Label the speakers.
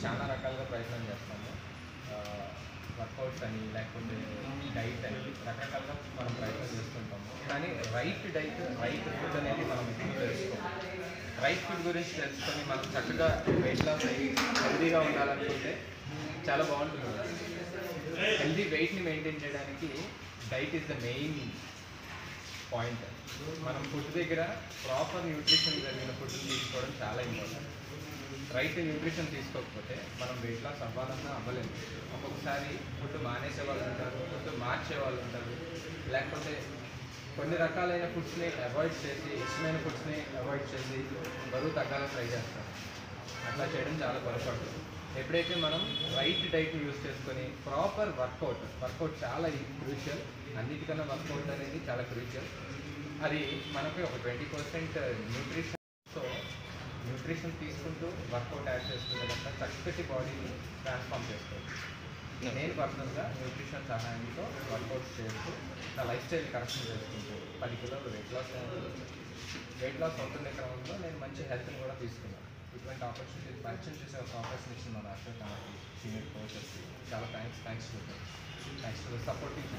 Speaker 1: చాలా రకాలుగా ప్రయత్నం చేస్తాము. వర్కౌట్స్ అని లేకపోతే డైట్ అని రకరకాలుగా మనం ప్రయత్నం చేస్తుంటాము. కానీ రైట్ డైట్, రైట్ ఫుడ్ అనేది మనం ఎప్పుడు తెలుసుకోవాలి. రైట్ ఫుడ్ గురించి తెలుసుకొని మనం చక్కగా వెయిట్ లాస్ అయ్యి హెల్తీగా ఉండాలనుకుంటే చాలా బాగుంటుంది. హెల్తీ వెయిట్ని మెయింటైన్ చేయడానికి diet is the main point. మనం ఫుడ్ దగ్గర ప్రాపర్ న్యూట్రిషన్ జరిగిన ఫుడ్ తీసుకోవడం చాలా ఇంపార్టెంట్. రైట్ న్యూట్రిషన్ తీసుకోకపోతే మనం వెయిట్ లాస్ అవ్వాలన్నా అవ్వలేము. ఒక్కొక్కసారి ఫుడ్ మానేసే వాళ్ళు ఉంటారు, ఫుడ్ మార్చే వాళ్ళు ఉంటారు, లేకపోతే కొన్ని రకాలైన ఫుడ్స్ని అవాయిడ్ చేసి ఇష్టమైన ఫుడ్స్ని అవాయిడ్ చేసి బరువు తగ్గాలని ట్రై చేస్తారు. అట్లా చేయడం చాలా పొరపాటు. ఎప్పుడైతే మనం రైట్ డైట్ని యూజ్ చేసుకొని ప్రాపర్ వర్కౌట్ చాలా క్రూషియల్. అన్నిటికన్నా వర్కౌట్ అనేది చాలా క్రూషియల్. అది మనకి ఒక 20% న్యూట్రిషన్ తీసుకుంటూ వర్కౌట్ యాడ్ చేసుకుంటే కనుక చక్కటి బాడీని ట్రాన్స్ఫార్మ్ చేసుకోవచ్చు. నేను పర్సనల్గా న్యూట్రిషన్ సహాయంతో వర్కౌట్స్ చేస్తూ నా లైఫ్ స్టైల్ కరెక్షన్ చేసుకుంటూ 10 కిలోలు వెయిట్ లాస్ అవుతున్న క్రమంలో నేను మంచి హెల్త్ని కూడా తీసుకున్నాను. ఇటువంటి ఆపర్చునిటీ పరిచయం చేసే ఒక అవకాశం ఇచ్చిన మన అశోక్ నాకు సీనియర్ కోచెస్కి చాలా థ్యాంక్స్ టు ద సపోర్టింగ్.